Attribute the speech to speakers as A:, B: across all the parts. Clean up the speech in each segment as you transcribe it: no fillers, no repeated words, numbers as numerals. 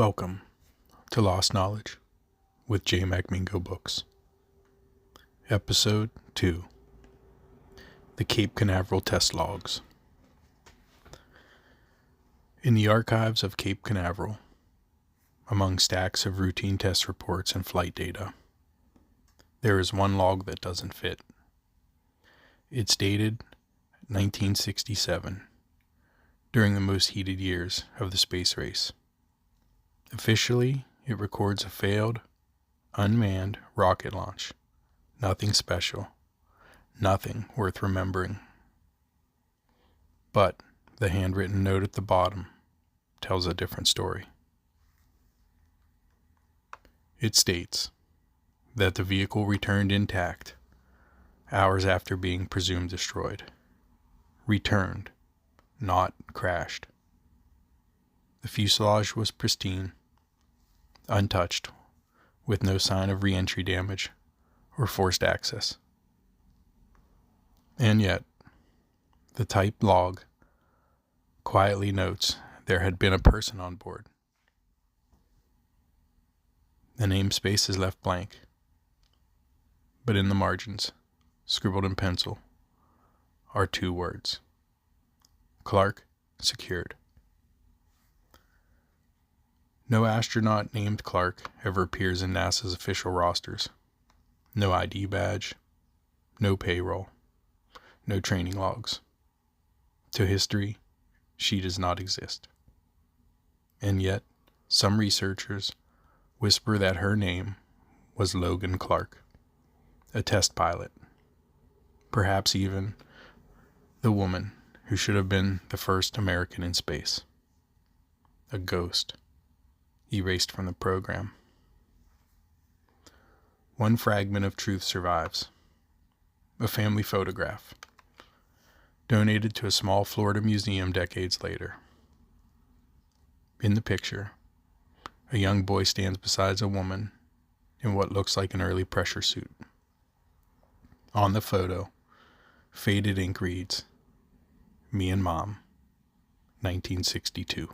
A: Welcome to Lost Knowledge with J. MacMingo Books. Episode 2. The Cape Canaveral Test Logs. In the archives of Cape Canaveral, among stacks of routine test reports and flight data, there is one log that doesn't fit. It's dated 1967, during the most heated years of the space race. Officially, it records a failed, unmanned rocket launch. Nothing special. Nothing worth remembering. But the handwritten note at the bottom tells a different story. It states that the vehicle returned intact hours after being presumed destroyed. Returned, not crashed. The fuselage was pristine, untouched, with no sign of re-entry damage or forced access. And yet, the typed log quietly notes there had been a person on board. The namespace is left blank, but in the margins, scribbled in pencil, are two words: Clark secured. No astronaut named Clark ever appears in NASA's official rosters. No ID badge, no payroll, no training logs. To history, she does not exist. And yet, some researchers whisper that her name was Logan Clark, a test pilot. Perhaps even the woman who should have been the first American in space. A ghost, erased from the program. One fragment of truth survives. A family photograph, donated to a small Florida museum decades later. In the picture, a young boy stands beside a woman in what looks like an early pressure suit. On the photo, faded ink reads, "Me and Mom, 1962.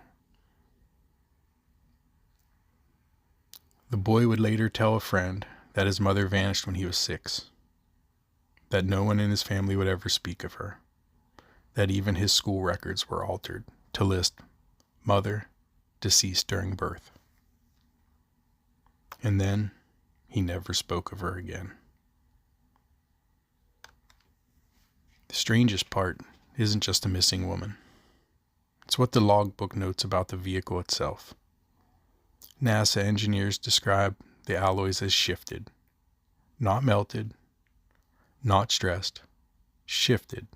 A: The boy would later tell a friend that his mother vanished when he was 6, that no one in his family would ever speak of her, that even his school records were altered to list mother deceased during birth. And then he never spoke of her again. The strangest part isn't just a missing woman. It's what the logbook notes about the vehicle itself. NASA engineers describe the alloys as shifted, not melted, not stressed, shifted.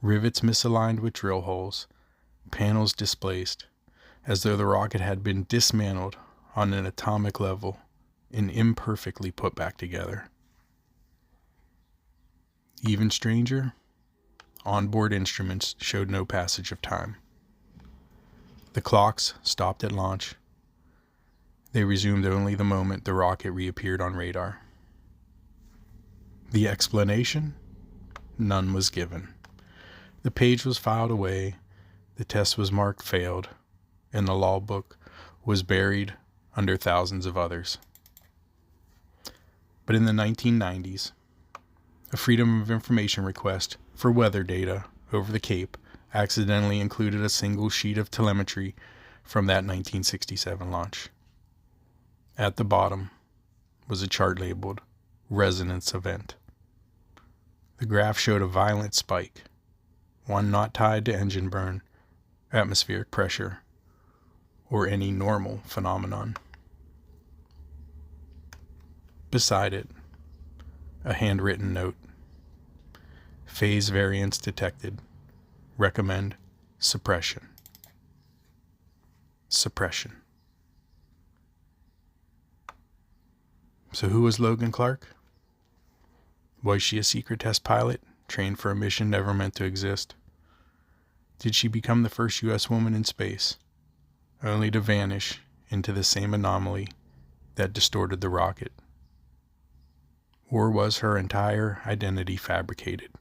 A: Rivets misaligned with drill holes, panels displaced, as though the rocket had been dismantled on an atomic level and imperfectly put back together. Even stranger, onboard instruments showed no passage of time. The clocks stopped at launch. They resumed only the moment the rocket reappeared on radar. The explanation? None was given. The page was filed away, the test was marked failed, and the logbook was buried under thousands of others. But in the 1990s, a Freedom of Information request for weather data over the Cape accidentally included a single sheet of telemetry from that 1967 launch. At the bottom was a chart labeled Resonance Event. The graph showed a violent spike, one not tied to engine burn, atmospheric pressure, or any normal phenomenon. Beside it, a handwritten note. Phase variance detected. Recommend suppression. Suppression. So who was Logan Clark? Was she a secret test pilot, trained for a mission never meant to exist? Did she become the first U.S. woman in space, only to vanish into the same anomaly that distorted the rocket? Or was her entire identity fabricated,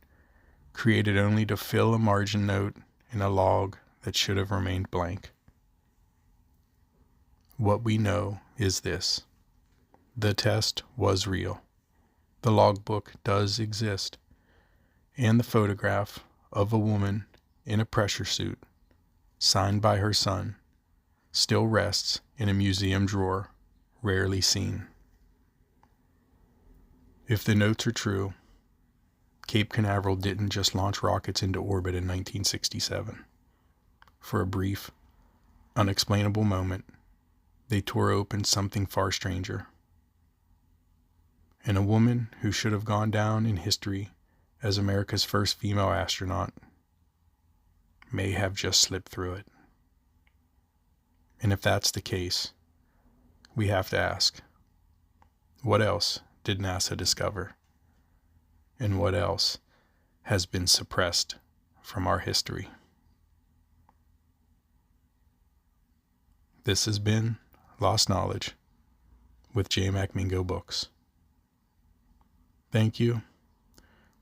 A: created only to fill a margin note in a log that should have remained blank? What we know is this: the test was real. The logbook does exist, and the photograph of a woman in a pressure suit, signed by her son, still rests in a museum drawer, rarely seen. If the notes are true, Cape Canaveral didn't just launch rockets into orbit in 1967. For a brief, unexplainable moment, they tore open something far stranger. And a woman who should have gone down in history as America's first female astronaut may have just slipped through it. And if that's the case, we have to ask, what else did NASA discover? And what else has been suppressed from our history? This has been Lost Knowledge with J. Mingo Books. Thank you.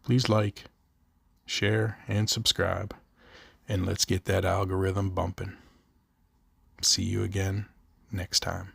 A: Please like, share, and subscribe, and let's get that algorithm bumping. See you again next time.